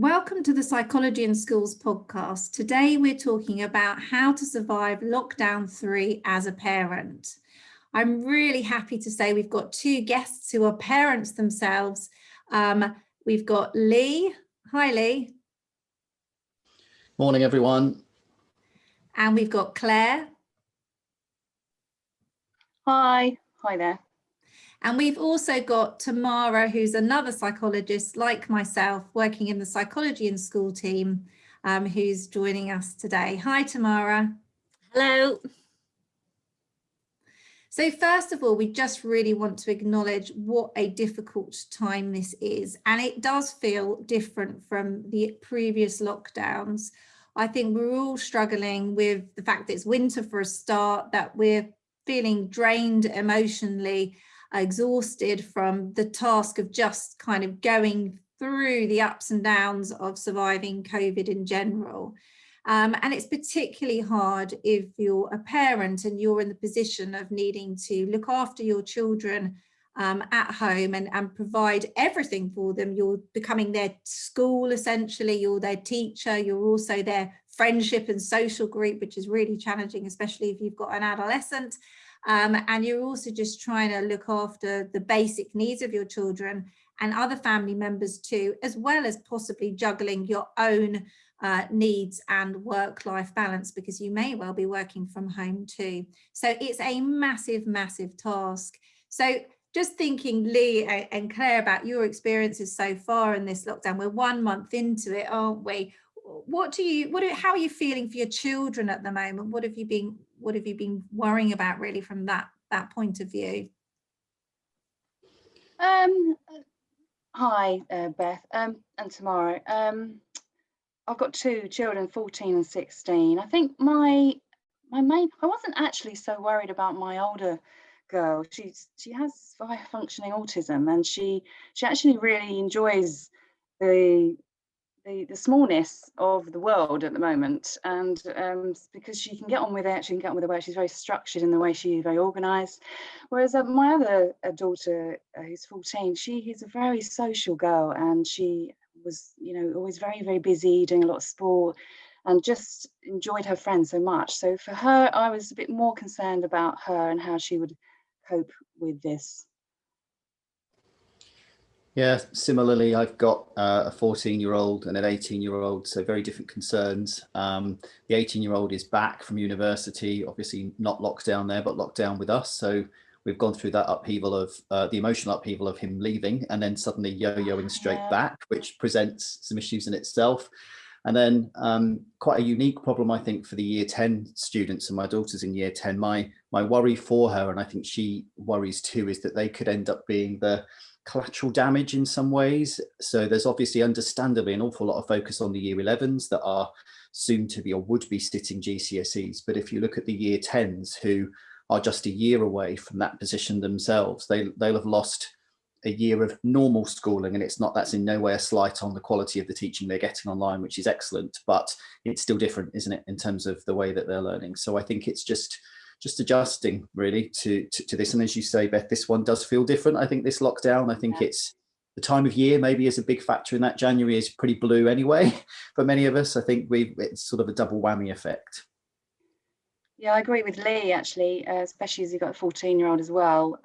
Welcome to the Psychology in Schools podcast. Today we're talking about how to survive lockdown 3 as a parent. I'm really happy to say we've got two guests who are parents themselves. We've got Lee. Hi, Lee. Morning, everyone. And we've got Claire. Hi there. And we've also got Tamara, who's another psychologist like myself, working in the Psychology in School team, who's joining us today. Hi, Tamara. Hello. So first of all, we just really want to acknowledge what a difficult time this is. And it does feel different from the previous lockdowns. I think we're all struggling with the fact that it's winter for a start, that we're feeling drained emotionally, exhausted from the task of just kind of going through the ups and downs of surviving COVID in general. And it's particularly hard if you're a parent and you're in the position of needing to look after your children at home and provide everything for them. You're becoming their school, essentially. You're their teacher. You're also their friendship and social group, which is really challenging, especially if you've got an adolescent. And you're also just trying to look after the basic needs of your children and other family members too, as well as possibly juggling your own needs and work-life balance, because you may well be working from home too. So it's a massive, massive task. So just thinking, Lee and Claire, about your experiences so far in this lockdown. We're 1 month into it, aren't we? How are you feeling for your children at the moment? What have you been worrying about really from that point of view? Hi, Beth and Tamara. I've got two children, 14 and 16. I think I wasn't actually so worried about my older girl. She has high functioning autism, and she actually really enjoys the smallness of the world at the moment, and because she can get on with it, she's very structured in the way she's very organized. Whereas my other daughter, who's 14, she's a very social girl, and she was, always very, very busy, doing a lot of sport, and just enjoyed her friends so much. So for her, I was a bit more concerned about her and how she would cope with this. Yeah, similarly, I've got a 14-year-old and an 18-year-old, so very different concerns. The 18-year-old is back from university, obviously not locked down there, but locked down with us. So we've gone through that upheaval of the emotional upheaval of him leaving and then suddenly yo-yoing straight back, which presents some issues in itself. And then quite a unique problem, I think, for the year 10 students, and my daughter's in year 10. My worry for her, and I think she worries too, is that they could end up being the collateral damage in some ways. So there's obviously understandably an awful lot of focus on the year 11s that are soon to be or would be sitting GCSEs. But if you look at the year 10s who are just a year away from that position themselves, they'll have lost a year of normal schooling, and that's in no way a slight on the quality of the teaching they're getting online, which is excellent, but it's still different, isn't it, in terms of the way that they're learning. So I think it's just adjusting really to this. And as you say, Beth, this one does feel different. I think this lockdown, I think it's the time of year maybe is a big factor in that. January is pretty blue anyway for many of us. I think it's sort of a double whammy effect. Yeah, I agree with Lee, actually, especially as you've got a 14-year-old as well.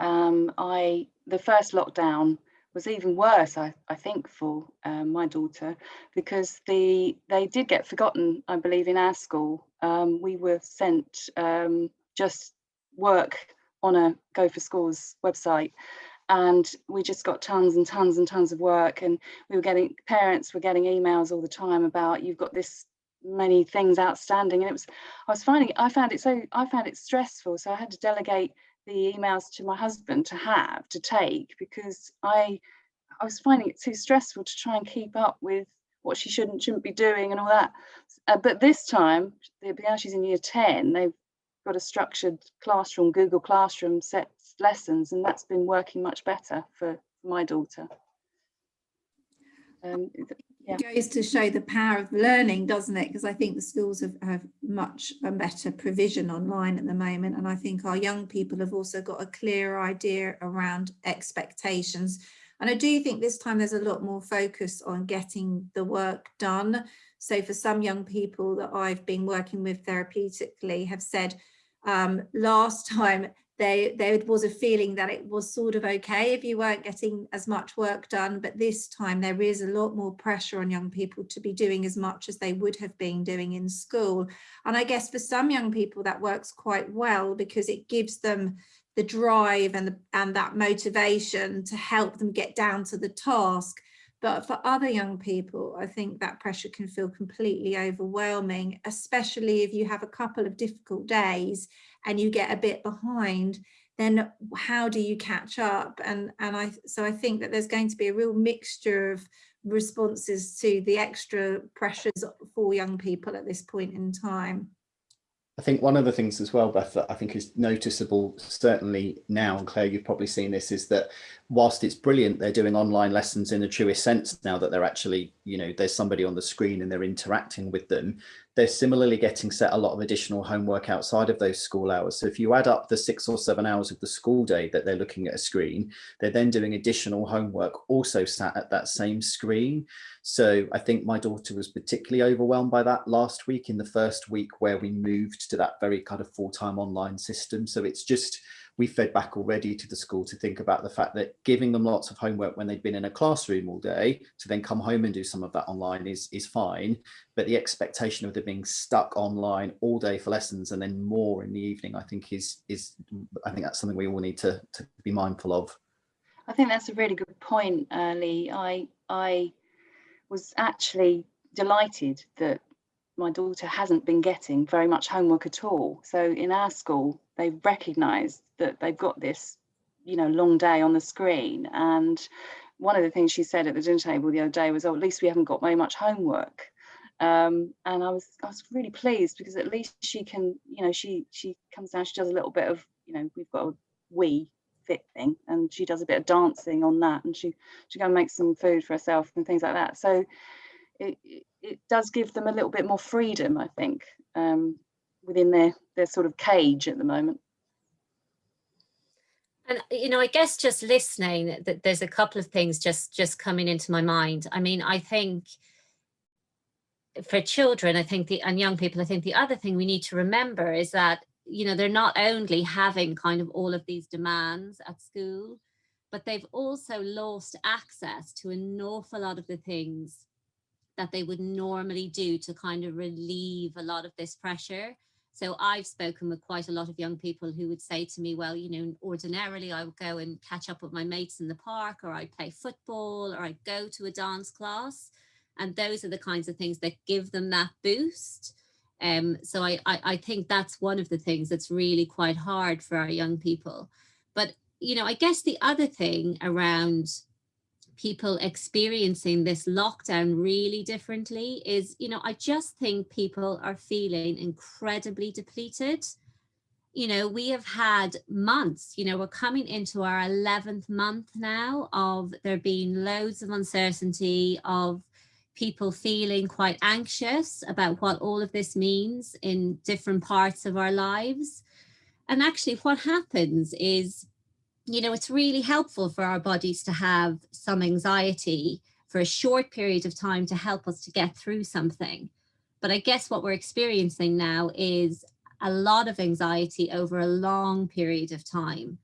The first lockdown was even worse, I think, for my daughter, because they did get forgotten, I believe, in our school. We were sent just work on a Go for Schools website, and we just got tons and tons and tons of work, and parents were getting emails all the time about, you've got this many things outstanding, and I found it stressful, so I had to delegate the emails to my husband to take, because I was finding it too stressful to try and keep up with what she shouldn't be doing and all that. But this time, now she's in year 10, they've got a structured classroom, Google Classroom set lessons, and that's been working much better for my daughter. It goes to show the power of learning, doesn't it? Because I think the schools have much better provision online at the moment, and I think our young people have also got a clear idea around expectations And I do think this time there's a lot more focus on getting the work done. So for some young people that I've been working with therapeutically have said last time there was a feeling that it was sort of okay if you weren't getting as much work done, but this time there is a lot more pressure on young people to be doing as much as they would have been doing in school. And I guess for some young people that works quite well because it gives them the drive and that motivation to help them get down to the task. But for other young people, I think that pressure can feel completely overwhelming, especially if you have a couple of difficult days and you get a bit behind, then how do you catch up? So I think that there's going to be a real mixture of responses to the extra pressures for young people at this point in time. I think one of the things as well, Beth, that I think is noticeable, certainly now, and Claire, you've probably seen this, is that whilst it's brilliant, they're doing online lessons in the truest sense now that they're actually, you know, there's somebody on the screen and they're interacting with them. They're similarly getting set a lot of additional homework outside of those school hours. So if you add up the 6 or 7 hours of the school day that they're looking at a screen, they're then doing additional homework also sat at that same screen. So I think my daughter was particularly overwhelmed by that last week, in the first week where we moved to that very kind of full-time online system. So it's just, we fed back already to the school to think about the fact that giving them lots of homework when they've been in a classroom all day to then come home and do some of that online is fine. But the expectation of them being stuck online all day for lessons and then more in the evening, I think I think that's something we all need to be mindful of. I think that's a really good point, Lee. I was actually delighted that my daughter hasn't been getting very much homework at all. So in our school, they've recognised that they've got this, you know, long day on the screen. And one of the things she said at the dinner table the other day was, "Oh, at least we haven't got very much homework." And I was really pleased, because at least she can, you know, she comes down, she does a little bit of, you know, we've got a Wii Fit thing, and she does a bit of dancing on that, and she go and make some food for herself and things like that. So it does give them a little bit more freedom, I think, within their sort of cage at the moment. And, you know, I guess just listening, that there's a couple of things just coming into my mind. I mean, I think for children, I think and young people, I think the other thing we need to remember is that, you know, they're not only having kind of all of these demands at school, but they've also lost access to an awful lot of the things that they would normally do to kind of relieve a lot of this pressure. So I've spoken with quite a lot of young people who would say to me, well, you know, ordinarily I would go and catch up with my mates in the park, or I'd play football, or I'd go to a dance class. And those are the kinds of things that give them that boost. So I think that's one of the things that's really quite hard for our young people. But, you know, I guess the other thing around people experiencing this lockdown really differently is, you know, I just think people are feeling incredibly depleted. You know, we have had months, you know, we're coming into our 11th month now of there being loads of uncertainty, of people feeling quite anxious about what all of this means in different parts of our lives. And actually what happens is, you know, it's really helpful for our bodies to have some anxiety for a short period of time to help us to get through something. But I guess what we're experiencing now is a lot of anxiety over a long period of time.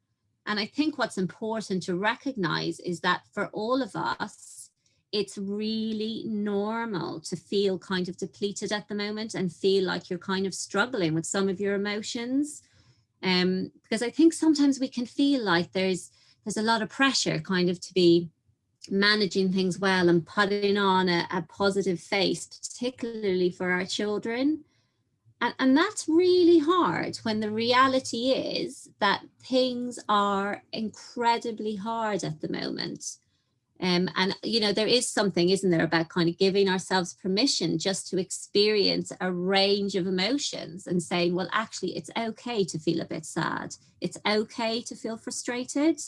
And I think what's important to recognize is that for all of us, it's really normal to feel kind of depleted at the moment and feel like you're kind of struggling with some of your emotions. Because I think sometimes we can feel like there's a lot of pressure kind of to be managing things well and putting on a positive face, particularly for our children. And that's really hard when the reality is that things are incredibly hard at the moment. And, you know, there is something, isn't there, about kind of giving ourselves permission just to experience a range of emotions and saying, well, actually, it's okay to feel a bit sad. It's okay to feel frustrated,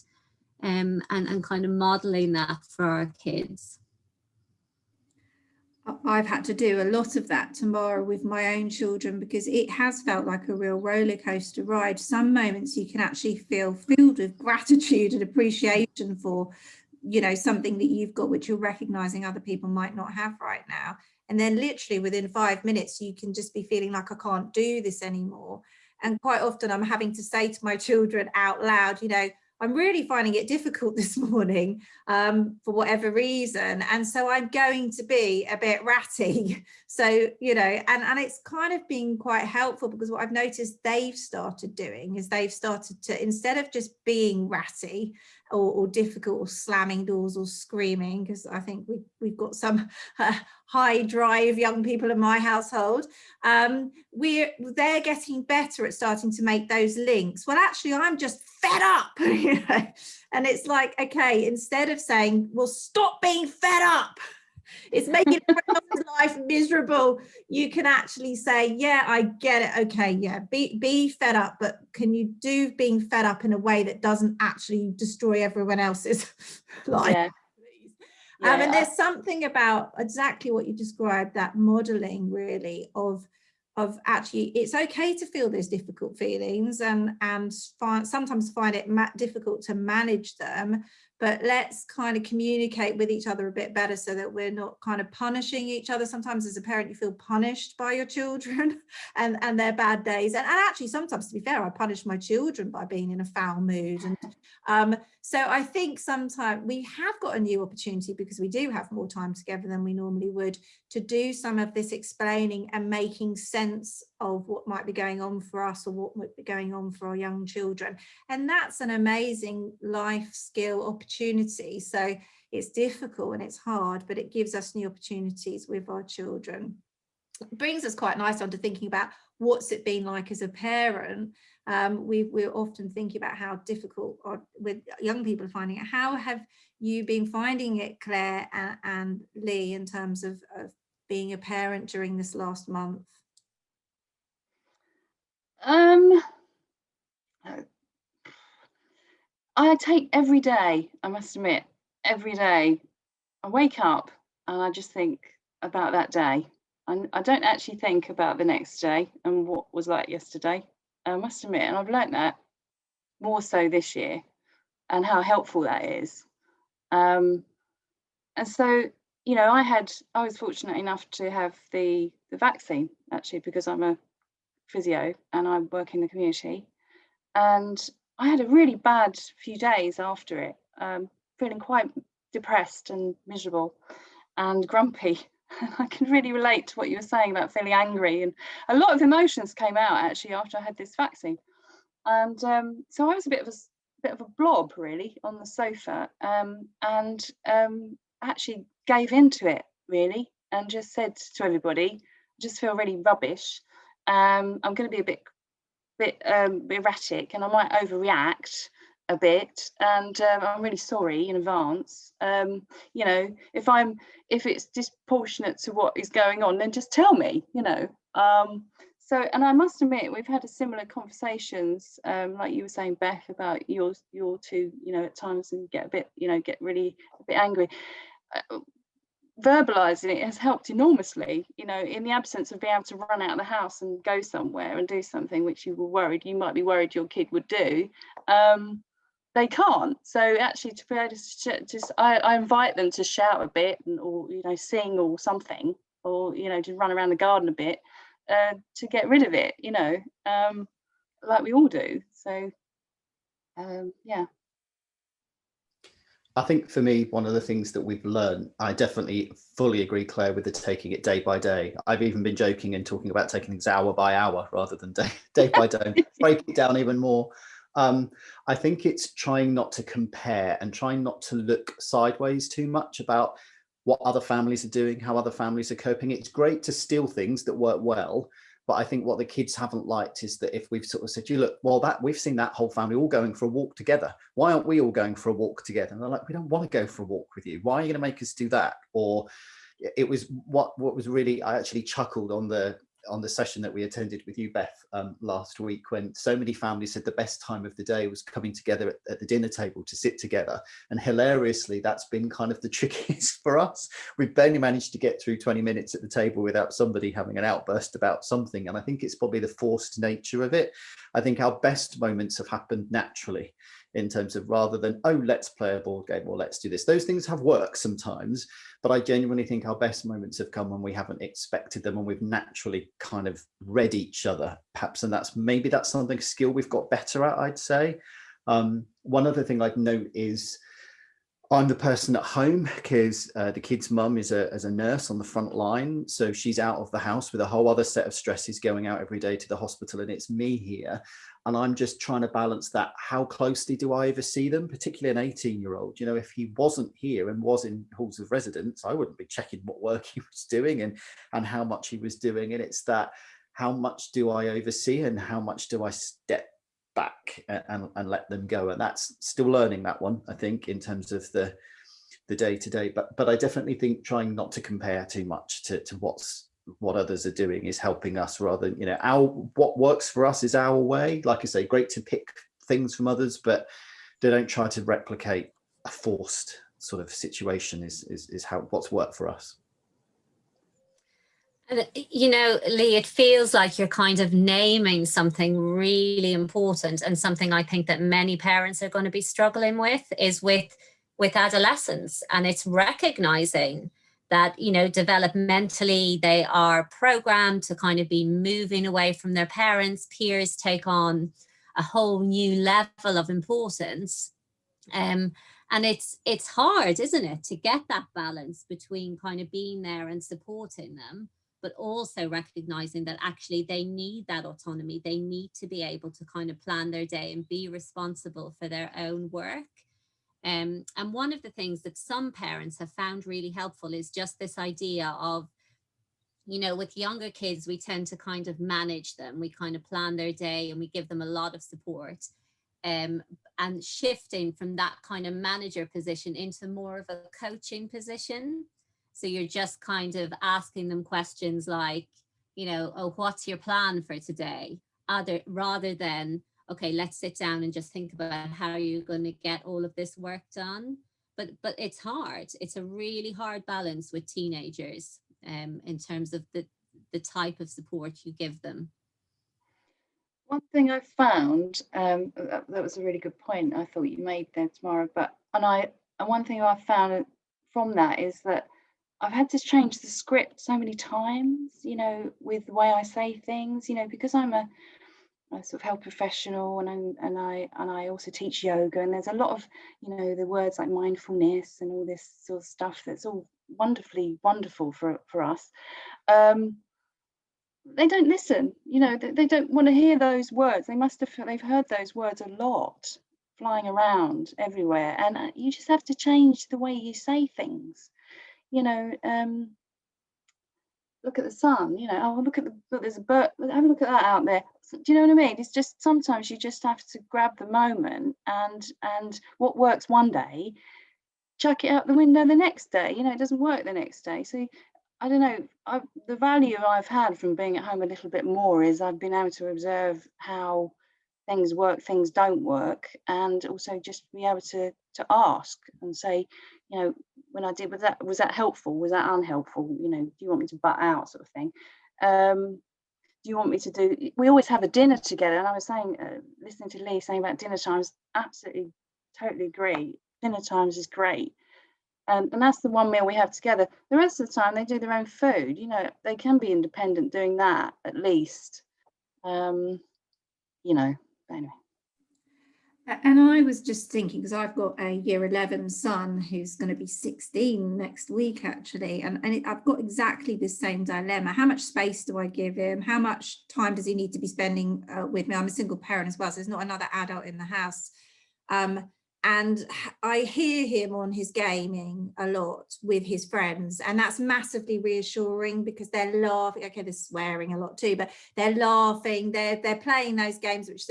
and kind of modeling that for our kids. I've had to do a lot of that, Tamara, with my own children, because it has felt like a real roller coaster ride. Some moments you can actually feel filled with gratitude and appreciation for you know, something that you've got which you're recognizing other people might not have right now, and then literally within 5 minutes you can just be feeling like, I can't do this anymore. And quite often I'm having to say to my children out loud, you know, I'm really finding it difficult this morning for whatever reason, and so I'm going to be a bit ratty. So, you know, and it's kind of been quite helpful, because what I've noticed they've started doing is they've started to, instead of just being ratty or difficult or slamming doors or screaming, because I think we've got some high drive young people in my household, they're getting better at starting to make those links. Well, actually, I'm just fed up. You know? And it's like, okay, instead of saying, well, stop being fed up, it's making everyone else's life miserable, you can actually say, yeah, I get it, okay, yeah, be fed up, but can you do being fed up in a way that doesn't actually destroy everyone else's life? Yeah. And there's something about exactly what you described, that modeling really of actually it's okay to feel those difficult feelings and sometimes find it difficult to manage them, but let's kind of communicate with each other a bit better so that we're not kind of punishing each other. Sometimes as a parent you feel punished by your children and their bad days, and actually sometimes, to be fair, I punish my children by being in a foul mood. And so I think sometimes we have got a new opportunity, because we do have more time together than we normally would, to do some of this explaining and making sense of what might be going on for us or what might be going on for our young children. And that's an amazing life skill opportunity. So it's difficult and it's hard, but it gives us new opportunities with our children. It brings us quite nice on to thinking about what's it been like as a parent. We're often thinking about how difficult with young people finding it. How have you been finding it, Claire and Lee, in terms of being a parent during this last month? I take every day, I must admit, every day I wake up and I just think about that day. I don't actually think about the next day and what was like yesterday, I must admit, and I've learnt that more so this year, and how helpful that is. And so, you know, I was fortunate enough to have the vaccine, actually, because I'm a physio and I work in the community, and I had a really bad few days after it, feeling quite depressed and miserable and grumpy. I can really relate to what you were saying about feeling angry, and a lot of emotions came out actually after I had this vaccine. And so I was a bit of a blob really on the sofa, and actually gave into it really, and just said to everybody, I just feel really rubbish. I'm going to be a bit erratic and I might overreact a bit, and I'm really sorry in advance. You know, if it's disproportionate to what is going on, then just tell me, you know. So, and I must admit, we've had a similar conversations, like you were saying, Beth, about your two, you know, at times, and get a bit, you know, get really a bit angry. Verbalizing it has helped enormously, you know, in the absence of being able to run out of the house and go somewhere and do something which you might be worried your kid would do. They can't. So actually, to be able to just, I invite them to shout a bit, or, you know, sing or something, or, you know, just run around the garden a bit, to get rid of it, you know, like we all do. So, yeah. I think for me, one of the things that we've learned, I definitely fully agree, Claire, with the taking it day by day. I've even been joking and talking about taking things hour by hour rather than day by day, break it down even more. I think it's trying not to compare and trying not to look sideways too much about what other families are doing, how other families are coping. It's great to steal things that work well, but I think what the kids haven't liked is that if we've sort of said, you look, well, that we've seen that whole family all going for a walk together. Why aren't we all going for a walk together? And they're like, we don't want to go for a walk with you. Why are you going to make us do that? Or it was what was really, I actually chuckled on the session that we attended with you, Beth, last week, when so many families said the best time of the day was coming together at the dinner table to sit together. And hilariously, that's been kind of the trickiest for us. We've barely managed to get through 20 minutes at the table without somebody having an outburst about something. And I think it's probably the forced nature of it. I think our best moments have happened naturally. in terms of, rather than, oh, let's play a board game or let's do this. Those things have worked sometimes, but I genuinely think our best moments have come when we haven't expected them and we've naturally kind of read each other, perhaps. And that's something, skill we've got better at, I'd say. One other thing I'd note is I'm the person at home because the kid's mum is a nurse on the front line. So she's out of the house with a whole other set of stresses, going out every day to the hospital, and it's me here. And I'm just trying to balance that. How closely do I oversee them, particularly an 18-year-old? You know, if he wasn't here and was in halls of residence, I wouldn't be checking what work he was doing and how much he was doing. And it's that, how much do I oversee and how much do I step back and let them go? And that's still learning that one, I think, in terms of the day-to-day. But I definitely think trying not to compare too much to what others are doing is helping us, rather than, you know, what works for us is our way. Like I say, great to pick things from others, but they don't try to replicate a forced sort of situation is how what's worked for us. And, you know, Lee, it feels like you're kind of naming something really important, and something I think that many parents are going to be struggling with is with adolescents. And it's recognizing that, you know, developmentally they are programmed to kind of be moving away from their parents. Peers take on a whole new level of importance. And it's hard, isn't it, to get that balance between kind of being there and supporting them, but also recognizing that actually they need that autonomy. They need to be able to kind of plan their day and be responsible for their own work. And one of the things that some parents have found really helpful is just this idea of, you know, with younger kids, we tend to kind of manage them. We kind of plan their day and we give them a lot of support. And shifting from that kind of manager position into more of a coaching position. So you're just kind of asking them questions like, you know, oh, what's your plan for today? Rather than, okay, let's sit down and just think about how you're going to get all of this work done. But it's hard. It's a really hard balance with teenagers in terms of the type of support you give them. One thing I found, that was a really good point I thought you made there, Tamara, and one thing I found from that is that I've had to change the script so many times, you know, with the way I say things, you know, because I'm a sort of health professional, and I also teach yoga, and there's a lot of, you know, the words like mindfulness and all this sort of stuff that's all wonderful for us. They don't listen, you know, they don't want to hear those words. They've heard those words a lot flying around everywhere, and you just have to change the way you say things, you know. Look at the sun, you know, oh, look, there's a bird, have a look at that out there. So, do you know what I mean? It's just, sometimes you just have to grab the moment, and what works one day, chuck it out the window the next day, you know, it doesn't work the next day. So I don't know, the value I've had from being at home a little bit more is I've been able to observe how things work, things don't work, and also just be able to ask and say, you know, when I did, was that helpful? Was that unhelpful? You know, do you want me to butt out, sort of thing? Do you want me to do? We always have a dinner together, and I was saying, listening to Lee saying about dinner times, absolutely, totally agree. Dinner times is great. And that's the one meal we have together. The rest of the time, they do their own food. You know, they can be independent doing that, at least. You know, anyway. And I was just thinking, because I've got a year 11 son who's going to be 16 next week, actually. And I've got exactly the same dilemma. How much space do I give him? How much time does he need to be spending with me? I'm a single parent as well, so there's not another adult in the house. And I hear him on his gaming a lot with his friends, and that's massively reassuring because they're laughing. Okay, they're swearing a lot too, but they're laughing. They're playing those games which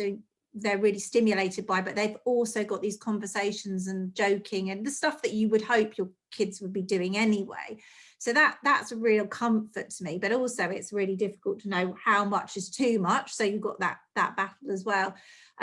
they're really stimulated by, but they've also got these conversations and joking and the stuff that you would hope your kids would be doing anyway. So that's a real comfort to me, but also it's really difficult to know how much is too much. So you've got that battle as well.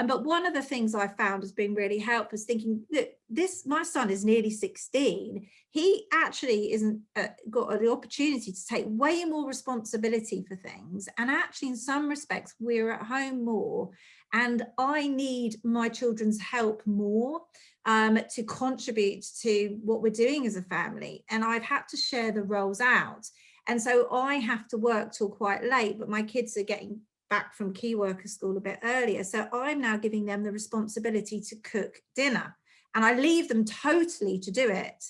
But one of the things I found has been really helpful is thinking that my son is nearly 16. He actually isn't got the opportunity to take way more responsibility for things. And actually, in some respects, we're at home more. And I need my children's help more to contribute to what we're doing as a family. And I've had to share the roles out. And so I have to work till quite late, but my kids are getting back from key worker school a bit earlier. So I'm now giving them the responsibility to cook dinner, and I leave them totally to do it.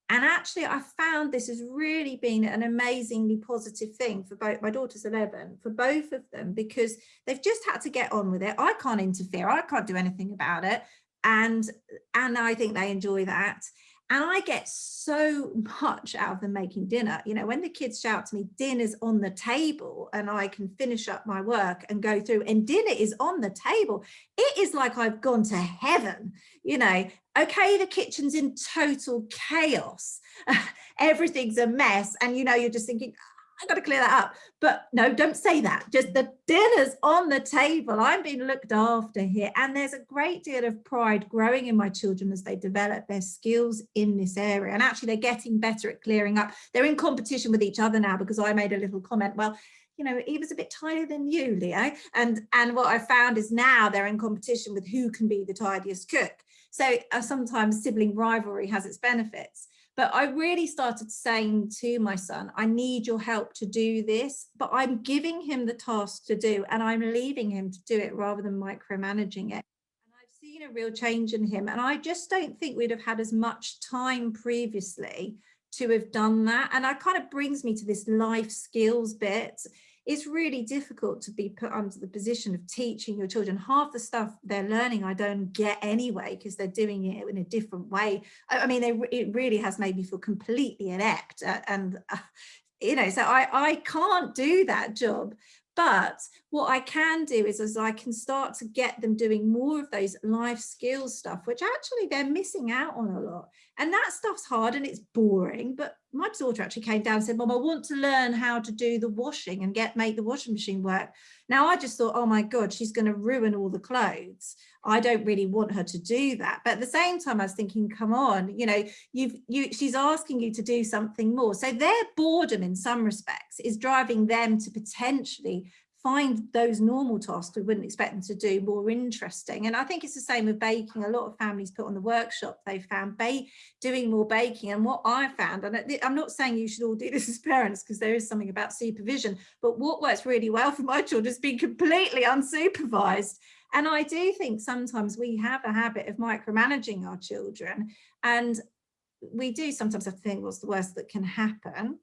And actually, I found this has really been an amazingly positive thing for both. My daughter's 11, for both of them, because they've just had to get on with it. I can't interfere. I can't do anything about it. And I think they enjoy that. And I get so much out of them making dinner. You know, when the kids shout to me, dinner's on the table, and I can finish up my work and go through, and dinner is on the table, it is like I've gone to heaven. You know, okay, the kitchen's in total chaos. Everything's a mess. And, you know, you're just thinking, I've got to clear that up. But no, don't say that. Just the dinner's on the table. I'm being looked after here. And there's a great deal of pride growing in my children as they develop their skills in this area. And actually, they're getting better at clearing up. They're in competition with each other now, because I made a little comment, well, you know, Eva's a bit tidier than you, Leo. And what I found is now they're in competition with who can be the tidiest cook. So sometimes sibling rivalry has its benefits. But I really started saying to my son, I need your help to do this, but I'm giving him the task to do, and I'm leaving him to do it rather than micromanaging it. And I've seen a real change in him. And I just don't think we'd have had as much time previously to have done that. And that kind of brings me to this life skills bit. It's really difficult to be put under the position of teaching your children. Half the stuff they're learning I don't get anyway, because they're doing it in a different way. I mean, it really has made me feel completely inept. You know, so I can't do that job. But what I can do is I can start to get them doing more of those life skills stuff, which actually they're missing out on a lot. And that stuff's hard and it's boring. But my daughter actually came down and said, Mom, I want to learn how to do the washing and make the washing machine work. Now, I just thought, oh my God, she's going to ruin all the clothes. I don't really want her to do that. But at the same time, I was thinking, come on, you know, she's asking you to do something more. So their boredom in some respects is driving them to potentially find those normal tasks we wouldn't expect them to do more interesting. And I think it's the same with baking. A lot of families put on the workshop, they found doing more baking. And what I found, and I'm not saying you should all do this as parents, because there is something about supervision, but what works really well for my children is being completely unsupervised. And I do think sometimes we have a habit of micromanaging our children, and we do sometimes have to think, what's the worst that can happen?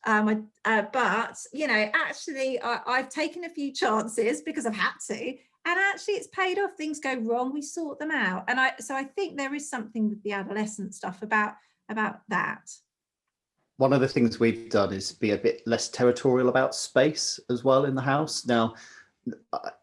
But, you know, actually, I've taken a few chances because I've had to, and actually it's paid off. Things go wrong, we sort them out. And so I think there is something with the adolescent stuff about that. One of the things we've done is be a bit less territorial about space as well in the house. Now,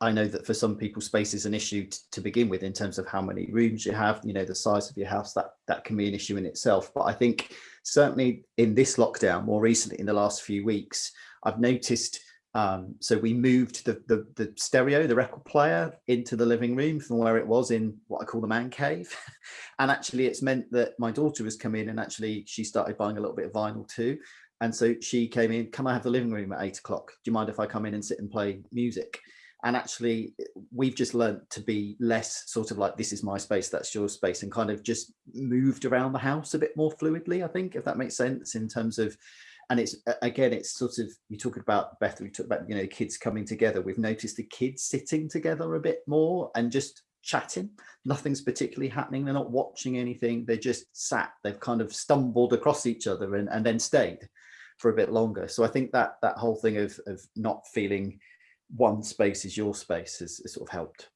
I know that for some people, space is an issue to begin with in terms of how many rooms you have, you know, the size of your house, that can be an issue in itself. But I think certainly in this lockdown, more recently in the last few weeks, I've noticed, so we moved the stereo, the record player, into the living room from where it was in what I call the man cave. And actually it's meant that my daughter has come in, and actually she started buying a little bit of vinyl too. And so she came in, can I have the living room at 8 o'clock? Do you mind if I come in and sit and play music? And actually, we've just learned to be less sort of like, this is my space, that's your space, and kind of just moved around the house a bit more fluidly, I think, if that makes sense, in terms of, and it's, again, it's sort of, you talk about, Beth, we talk about, you know, kids coming together. We've noticed the kids sitting together a bit more and just chatting. Nothing's particularly happening. They're not watching anything. They're just sat. They've kind of stumbled across each other and then stayed for a bit longer. So I think that whole thing of not feeling one space is your space has sort of helped.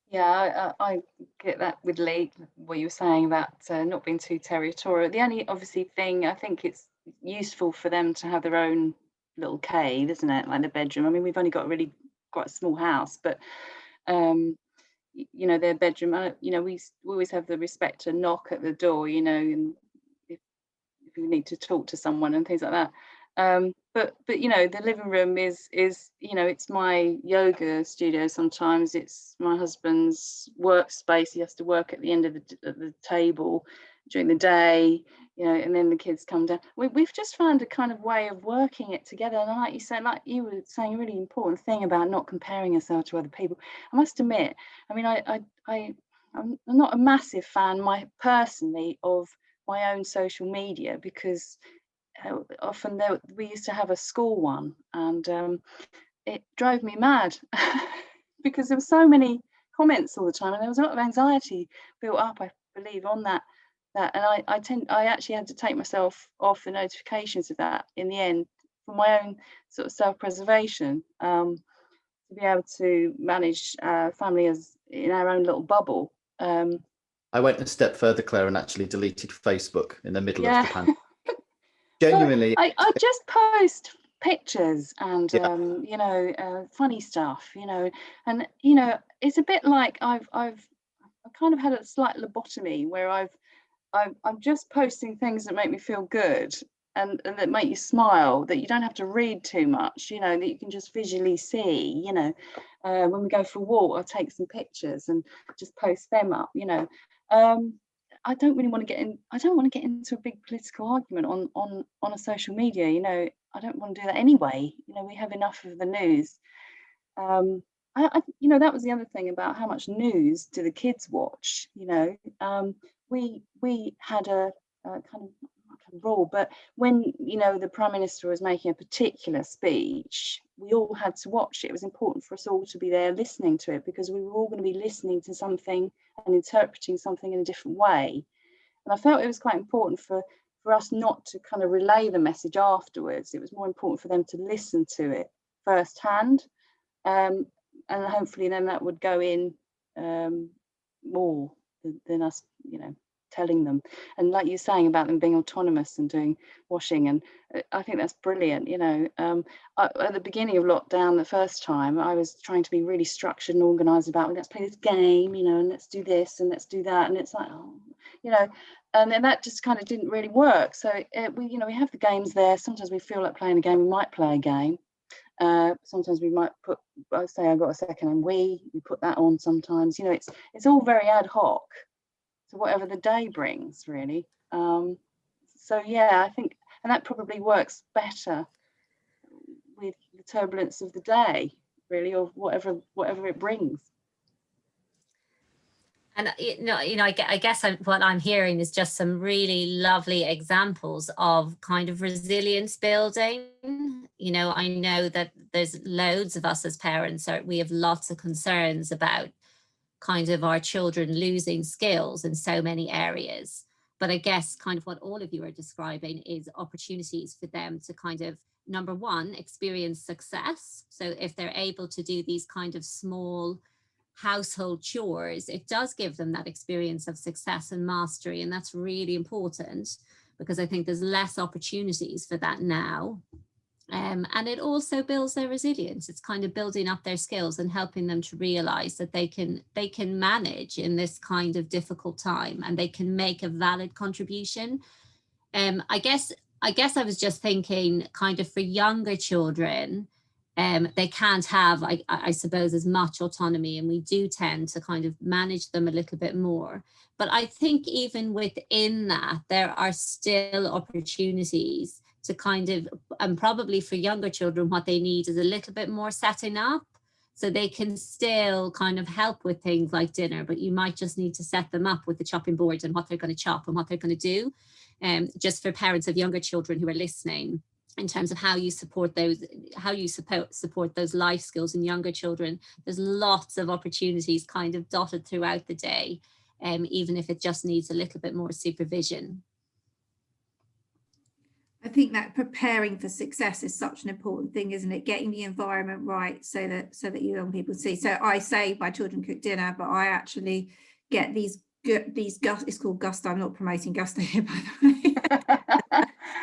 Yeah, I get that with Lee, what you were saying about not being too territorial. The only obviously thing, I think it's useful for them to have their own little cave, isn't it? Like the bedroom. I mean, we've only got really quite a small house, but you know, their bedroom, you know, we always have the respect to knock at the door, you know, and if we need to talk to someone and things like that. But you know, the living room is you know, it's my yoga studio. Sometimes it's my husband's workspace. He has to work at the end of the table during the day, you know, and then the kids come down. We've just found a kind of way of working it together. And like you said, like you were saying, a really important thing about not comparing yourself to other people. I must admit, I mean, I'm not a massive fan personally of my own social media, because often we used to have a school one, and it drove me mad because there were so many comments all the time, and there was a lot of anxiety built up, I believe, on that. And I actually had to take myself off the notifications of that in the end, for my own sort of self-preservation, to be able to manage family as in our own little bubble. I went a step further, Claire, and actually deleted Facebook in the middle of the pandemic. Well, Genuinely, I just post pictures and Yeah. you know, funny stuff, you know, and you know, it's a bit like I've kind of had a slight lobotomy where I'm just posting things that make me feel good, and that make you smile, that you don't have to read too much, you know, that you can just visually see, you know. When we go for a walk, I'll take some pictures and just post them up, you know. I don't really want to get in. I don't want to get into a big political argument on a social media, you know. I don't want to do that anyway. You know, we have enough of the news. You know, that was the other thing about how much news do the kids watch, you know. We had a kind of, not a rule, but when, you know, the Prime Minister was making a particular speech, we all had to watch it. It was important for us all to be there listening to it, because we were all going to be listening to something and interpreting something in a different way. And I felt it was quite important for us not to kind of relay the message afterwards. It was more important for them to listen to it firsthand. And hopefully then that would go in more than us, you know, telling them. And like you're saying about them being autonomous and doing washing, and I think that's brilliant, you know. At the beginning of lockdown, the first time, I was trying to be really structured and organized about, well, let's play this game, you know, and let's do this and let's do that, and it's like, oh, you know, and then that just kind of didn't really work. So we, you know, we have the games there. Sometimes we feel like playing a game, we might play a game. Sometimes we might put, I say I got a second and we put that on sometimes, you know. It's all very ad hoc to whatever the day brings, really. So yeah, I think, and that probably works better with the turbulence of the day, really, or whatever it brings. And you know, I guess what I'm hearing is just some really lovely examples of kind of resilience building. You know, I know that there's loads of us as parents, we have lots of concerns about kind of our children losing skills in so many areas. But I guess kind of what all of you are describing is opportunities for them to kind of, number one, experience success. So if they're able to do these kind of small household chores, it does give them that experience of success and mastery. And that's really important, because I think there's less opportunities for that now. And it also builds their resilience. It's kind of building up their skills and helping them to realize that they can manage in this kind of difficult time, and they can make a valid contribution. I guess I was just thinking, kind of for younger children, they can't have, I suppose, as much autonomy, and we do tend to kind of manage them a little bit more. But I think even within that, there are still opportunities to kind of, and probably for younger children, what they need is a little bit more setting up, so they can still kind of help with things like dinner, but you might just need to set them up with the chopping boards and what they're going to chop and what they're going to do. Just for parents of younger children who are listening, in terms of how you support those life skills in younger children, there's lots of opportunities kind of dotted throughout the day, even if it just needs a little bit more supervision. I think that preparing for success is such an important thing, isn't it? Getting the environment right so that young people see. So I say my children cook dinner, but I actually get these it's called gusto. I'm not promoting gusto here, by the way.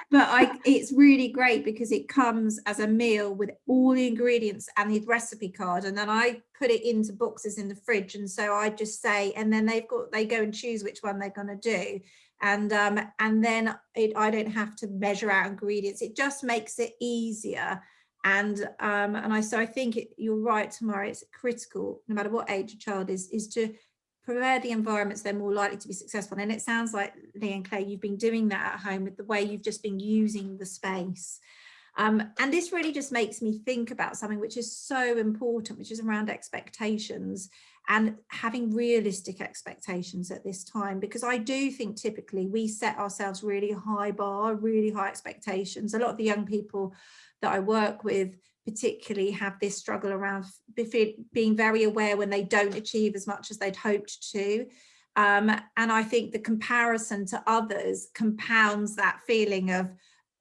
But it's really great because it comes as a meal with all the ingredients and the recipe card, and then I put it into boxes in the fridge. And so I just say, and then they go and choose which one they're going to do. And then I don't have to measure out ingredients. It just makes it easier. So I think you're right, Tamara, it's critical, no matter what age a child is to prepare the environments they're more likely to be successful. And it sounds like, Lee and Claire, you've been doing that at home with the way you've just been using the space. And this really just makes me think about something which is so important, which is around expectations and having realistic expectations at this time, because I do think typically we set ourselves really high bar, really high expectations. A lot of the young people that I work with particularly have this struggle around being very aware when they don't achieve as much as they'd hoped to. And I think the comparison to others compounds that feeling of,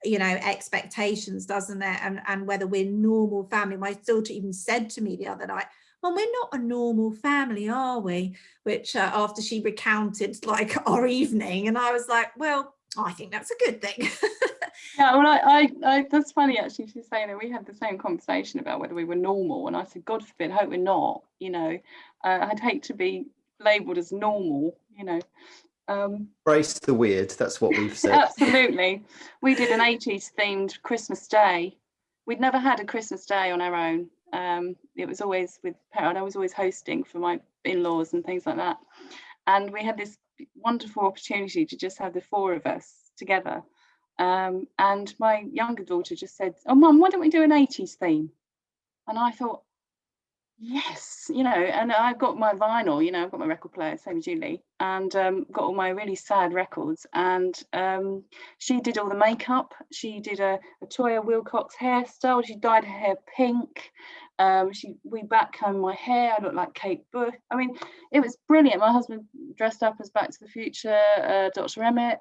you know, expectations, doesn't it? And whether we're normal family. My daughter even said to me the other night, well, we're not a normal family, are we? Which after she recounted like our evening, and I was like, well, I think that's a good thing. Yeah, well, I that's funny actually. She's saying that we had the same conversation about whether we were normal, and I said, God forbid, hope we're not. You know, I'd hate to be labelled as normal. You know, Embrace the weird. That's what we've said. Absolutely. We did an 80s themed Christmas Day. We'd never had a Christmas Day on our own. It was always with parents. I was always hosting for my in-laws and things like that. And we had this wonderful opportunity to just have the four of us together. And my younger daughter just said, oh, Mum, why don't we do an 80s theme? And I thought, yes, you know, and I've got my vinyl, you know, I've got my record player, same as Julie, and got all my really sad records. And she did all the makeup. She did a Toya Wilcox hairstyle. She dyed her hair pink. We backcombed my hair. I looked like Kate Bush. I mean, it was brilliant. My husband dressed up as Back to the Future, Dr. Emmett.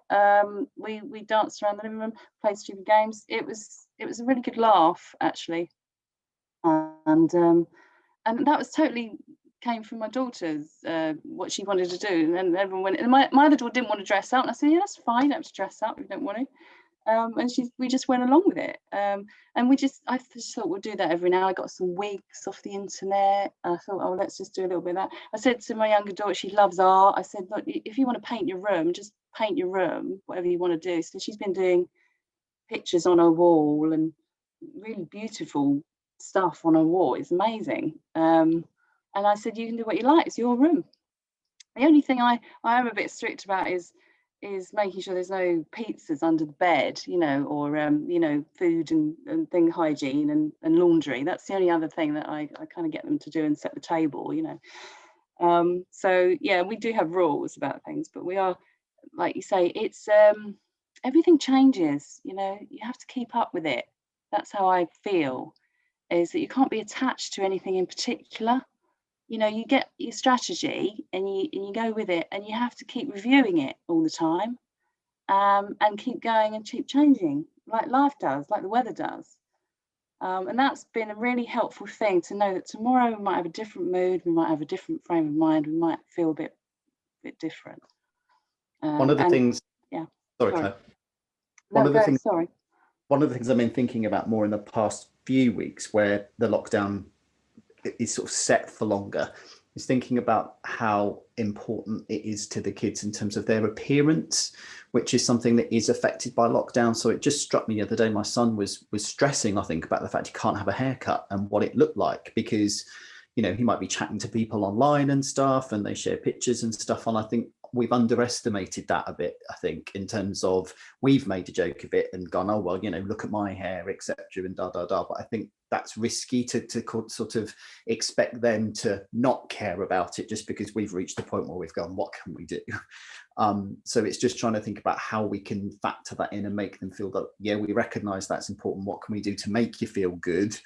We danced around the living room, played stupid games. It was a really good laugh, actually. And that was totally came from my daughter's, what she wanted to do. And then everyone went, and my other daughter didn't want to dress up. And I said, yeah, that's fine, you don't have to dress up if you don't want to. And we just went along with it. And I just thought we'll do that every now. I got some wigs off the internet. I thought, oh, let's just do a little bit of that. I said to my younger daughter, she loves art. I said, look, if you want to paint your room, just paint your room, whatever you want to do. So she's been doing pictures on her wall and really beautiful stuff on a wall. It's amazing. And I said, you can do what you like, it's your room. The only thing I am a bit strict about is making sure there's no pizzas under the bed, you know, or you know, food and thing hygiene and laundry. That's the only other thing that I kind of get them to do and set the table, you know. So yeah, we do have rules about things, but we are, like you say, it's everything changes, you know, you have to keep up with it. That's how I feel, is that you can't be attached to anything in particular. You know, you get your strategy and you go with it, and you have to keep reviewing it all the time, and keep going and keep changing, like life does, like the weather does. And that's been a really helpful thing to know that tomorrow we might have a different mood, we might have a different frame of mind, we might feel a bit different. One of the things, yeah. Sorry, Claire. One of the things I've been thinking about more in the past few weeks, where the lockdown is sort of set for longer, is thinking about how important it is to the kids in terms of their appearance, which is something that is affected by lockdown. So it just struck me the other day, my son was stressing, I think, about the fact he can't have a haircut and what it looked like, because, you know, he might be chatting to people online and stuff, and they share pictures and stuff. And I think we've underestimated that a bit, I think, in terms of, we've made a joke of it and gone, oh, well, you know, look at my hair, etc. and da. But I think that's risky to sort of expect them to not care about it just because we've reached the point where we've gone, what can we do? So it's just trying to think about how we can factor that in and make them feel that, yeah, we recognize that's important. What can we do to make you feel good?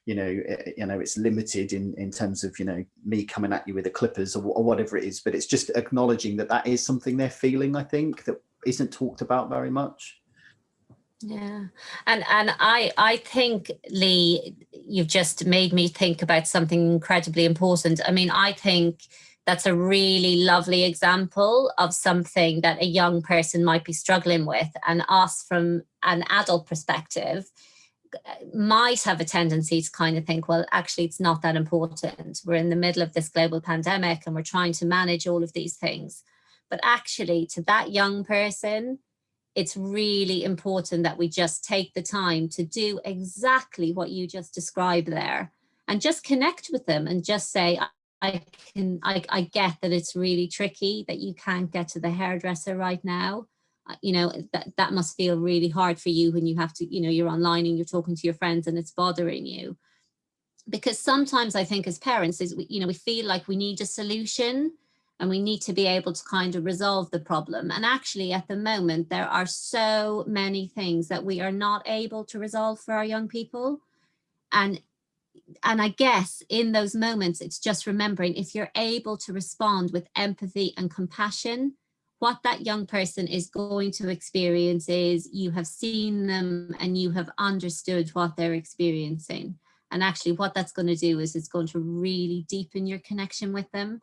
You know, it's limited in terms of, you know, me coming at you with the clippers or whatever it is, but it's just acknowledging that is something they're feeling, I think, that isn't talked about very much. Yeah, and I think, Lee, you've just made me think about something incredibly important. I mean, I think that's a really lovely example of something that a young person might be struggling with, and us from an adult perspective might have a tendency to kind of think, well, actually, it's not that important. We're in the middle of this global pandemic and we're trying to manage all of these things. But actually, to that young person, it's really important that we just take the time to do exactly what you just described there, and just connect with them and just say, I get that it's really tricky that you can't get to the hairdresser right now. You know, that must feel really hard for you when you have to, you know, you're online and you're talking to your friends and it's bothering you. Because sometimes I think as parents is, you know, we feel like we need a solution and we need to be able to kind of resolve the problem. And actually at the moment, there are so many things that we are not able to resolve for our young people. And I guess in those moments, it's just remembering, if you're able to respond with empathy and compassion, what that young person is going to experience is you have seen them and you have understood what they're experiencing. And actually what that's going to do is it's going to really deepen your connection with them.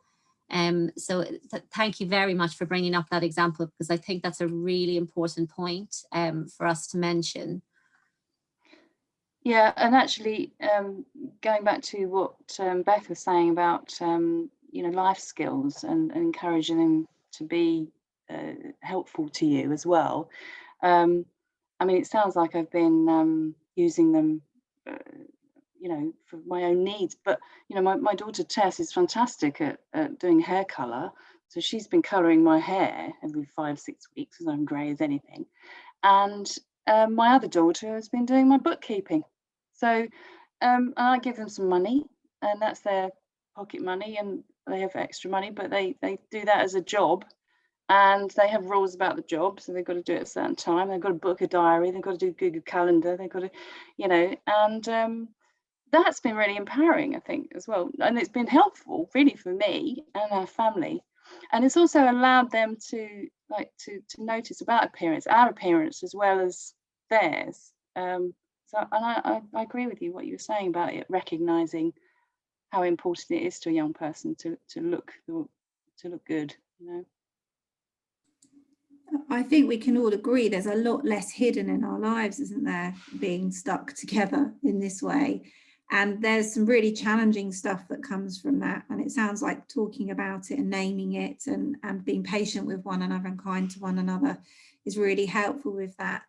So thank you very much for bringing up that example, because I think that's a really important point for us to mention. Yeah, and actually going back to what Beth was saying about you know, life skills and encouraging them to be helpful to you as well. I mean, it sounds like I've been using them you know, for my own needs, but you know, my daughter Tess is fantastic at doing hair color, so she's been coloring my hair every 5-6 weeks because I'm grey as anything. And my other daughter has been doing my bookkeeping. So I give them some money, and that's their pocket money, and they have extra money, but they do that as a job, and they have rules about the job. So they've got to do it at a certain time. They've got to book a diary. They've got to do Google Calendar. They've got to, you know, and that's been really empowering, I think, as well. And it's been helpful really for me and our family. And it's also allowed them to notice about appearance, our appearance as well as theirs. So I agree with you what you were saying about it, recognizing how important it is to a young person to look good, you know. I think we can all agree there's a lot less hidden in our lives, isn't there, being stuck together in this way. And there's some really challenging stuff that comes from that. And it sounds like talking about it and naming it and being patient with one another and kind to one another is really helpful with that.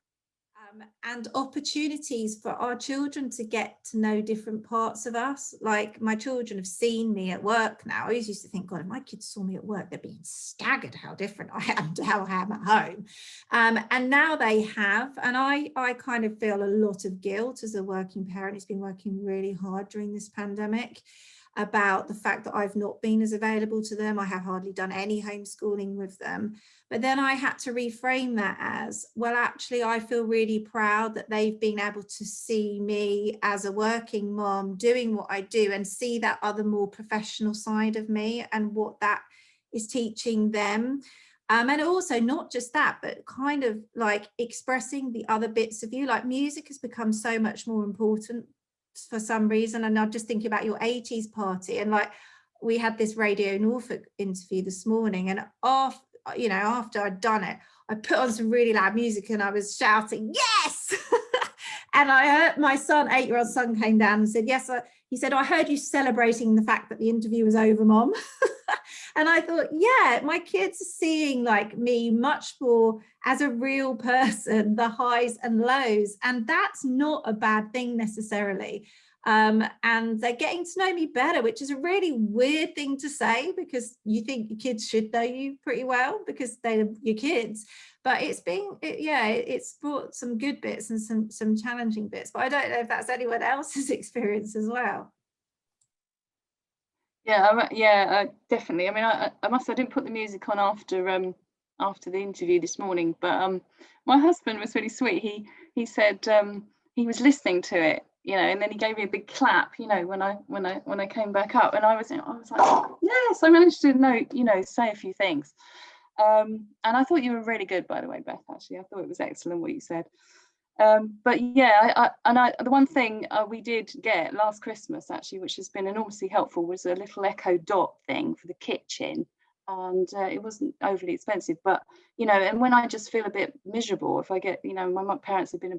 And opportunities for our children to get to know different parts of us. Like, my children have seen me at work now. I always used to think, God, if my kids saw me at work, they'd be staggered how different I am to how I am at home. And now they have, and I kind of feel a lot of guilt as a working parent who's been working really hard during this pandemic about the fact that I've not been as available to them. I have hardly done any homeschooling with them. But then I had to reframe that as, well, actually, I feel really proud that they've been able to see me as a working mom doing what I do and see that other more professional side of me and what that is teaching them. And also not just that, but kind of like expressing the other bits of you. Like, music has become so much more important for some reason. And I'm just thinking about your 80s party, and like, we had this Radio Norfolk interview this morning, and after I'd done it, I put on some really loud music and I was shouting, yes. And I heard my son, 8-year-old son, came down and said, yes. He said, I heard you celebrating the fact that the interview was over, Mom. And I thought, yeah, my kids are seeing like me much more as a real person, the highs and lows. And that's not a bad thing necessarily. And they're getting to know me better, which is a really weird thing to say, because you think your kids should know you pretty well because they're your kids. But it's brought some good bits and some challenging bits. But I don't know if that's anyone else's experience as well. Yeah, definitely. I mean, I didn't put the music on after the interview this morning, but my husband was really sweet. He said he was listening to it, you know, and then he gave me a big clap, you know, when I came back up, and I was like, yes, I managed to say a few things. And I thought you were really good, by the way, Beth. Actually, I thought it was excellent what you said. But yeah, the one thing we did get last Christmas, actually, which has been enormously helpful, was a little Echo Dot thing for the kitchen, and it wasn't overly expensive. But you know, and when I just feel a bit miserable, if I get, you know, my parents have been a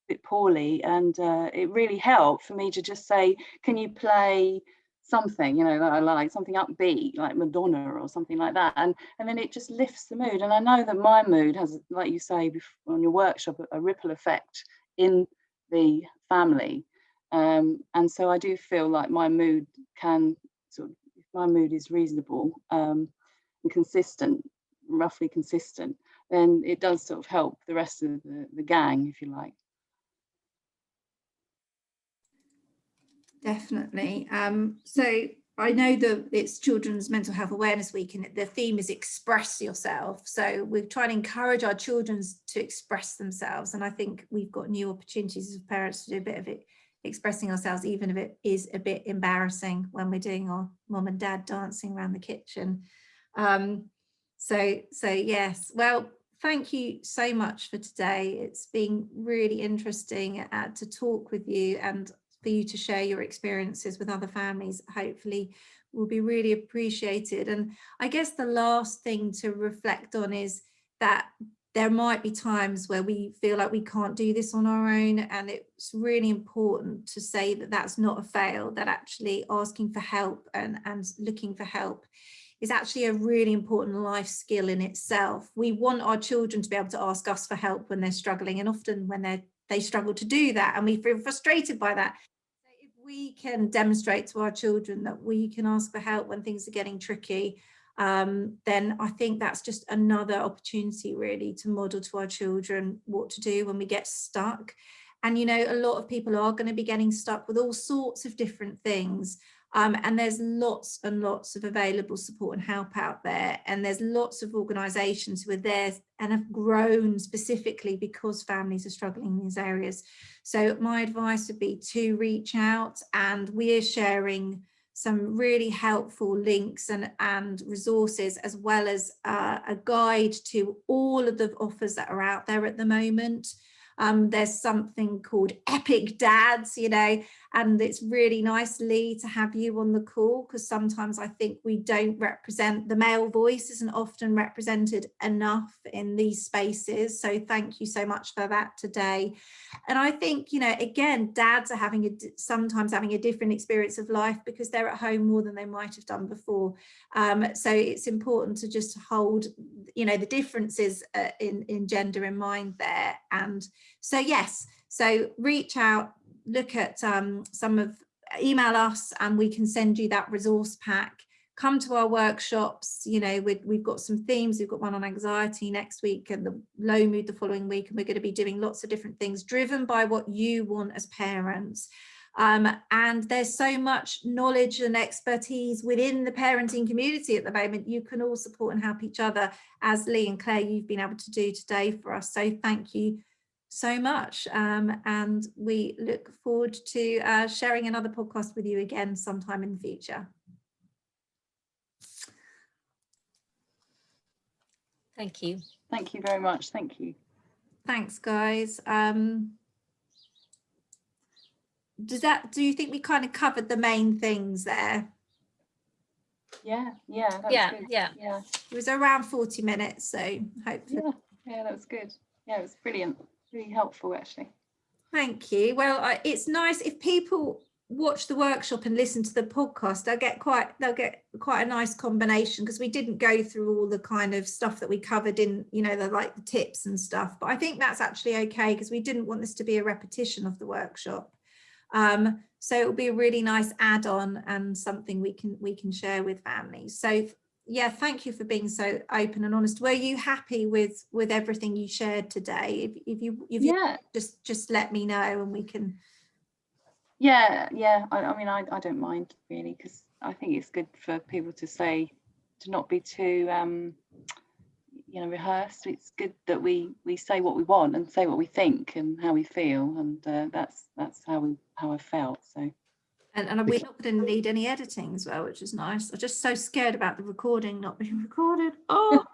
bit poorly, and it really helped for me to just say, can you play something, you know, that I like, something upbeat like Madonna or something like that, and then it just lifts the mood. And I know that my mood has, like you say before, on your workshop, a ripple effect in the family, and so I do feel like my mood can sort of, if my mood is reasonable and consistent, roughly consistent, then it does sort of help the rest of the gang, if you like. Definitely. So I know that it's Children's Mental Health Awareness Week, and the theme is express yourself. So we're trying to encourage our children to express themselves. And I think we've got new opportunities as parents to do a bit of it, expressing ourselves, even if it is a bit embarrassing when we're doing our mum and dad dancing around the kitchen. So yes, well, thank you so much for today. It's been really interesting to talk with you, and for you to share your experiences with other families, hopefully will be really appreciated. And I guess the last thing to reflect on is that there might be times where we feel like we can't do this on our own, and it's really important to say that that's not a fail, that actually asking for help and looking for help is actually a really important life skill in itself. We want our children to be able to ask us for help when they're struggling, and often when they struggle to do that, and we feel frustrated by that. So if we can demonstrate to our children that we can ask for help when things are getting tricky, then I think that's just another opportunity really to model to our children what to do when we get stuck. And, you know, a lot of people are going to be getting stuck with all sorts of different things. And there's lots and lots of available support and help out there. And there's lots of organisations who are there and have grown specifically because families are struggling in these areas. So my advice would be to reach out, and we're sharing some really helpful links and resources, as well as a guide to all of the offers that are out there at the moment. There's something called Epic Dads, you know, and it's really nice, Lee, to have you on the call, because sometimes I think we don't represent, the male voice isn't often represented enough in these spaces. So thank you so much for that today. And I think, you know, again, dads are sometimes having a different experience of life because they're at home more than they might have done before. So it's important to just hold, you know, the differences in gender in mind there. And so, yes, so reach out, look at email us, and we can send you that resource pack. Come to our workshops. You know, we've got some themes. We've got one on anxiety next week and the low mood the following week, and we're going to be doing lots of different things driven by what you want as parents. And there's so much knowledge and expertise within the parenting community at the moment. You can all support and help each other, as Lee and Claire, you've been able to do today for us. So thank you so much. And we look forward to sharing another podcast with you again sometime in the future. Thank you. Thank you very much. Thank you. Thanks, guys. Do you think we kind of covered the main things there? Yeah, that was good. Yeah. It was around 40 minutes, so hopefully. Yeah, that was good. Yeah, it was brilliant. Really helpful, actually. Thank you. Well, it's nice if people watch the workshop and listen to the podcast. They'll get quite a nice combination, because we didn't go through all the kind of stuff that we covered in, you know, the tips and stuff. But I think that's actually okay, because we didn't want this to be a repetition of the workshop. So it'll be a really nice add-on and something we can share with families. So yeah, thank you for being so open and honest. Were you happy with everything you shared today? If you just let me know and we can. Yeah. I mean, I don't mind really, because I think it's good for people to not be too you know, rehearsed. It's good that we say what we want and say what we think and how we feel, and that's how I felt. So. And we're not going to need any editing as well, which is nice. I'm just so scared about the recording not being recorded. Oh.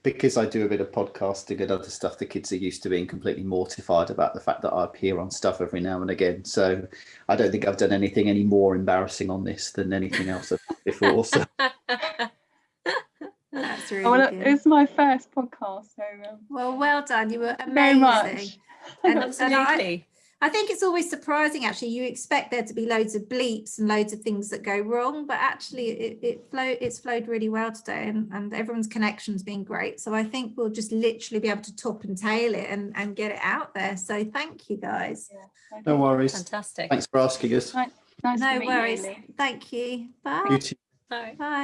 Because I do a bit of podcasting and other stuff, the kids are used to being completely mortified about the fact that I appear on stuff every now and again. So I don't think I've done anything any more embarrassing on this than anything else before. So. That's really good. It's my first podcast. So well done. You were amazing. very much. And Absolutely. I think it's always surprising, actually. You expect there to be loads of bleeps and loads of things that go wrong, but actually it's flowed really well today, and everyone's connection's been great. So I think we'll just literally be able to top and tail it and get it out there. So thank you, guys. Yeah, No worries. Fantastic. Thanks for asking us. Nice to No meet worries. you, Lee. Thank you. Bye. You too. Bye. Bye.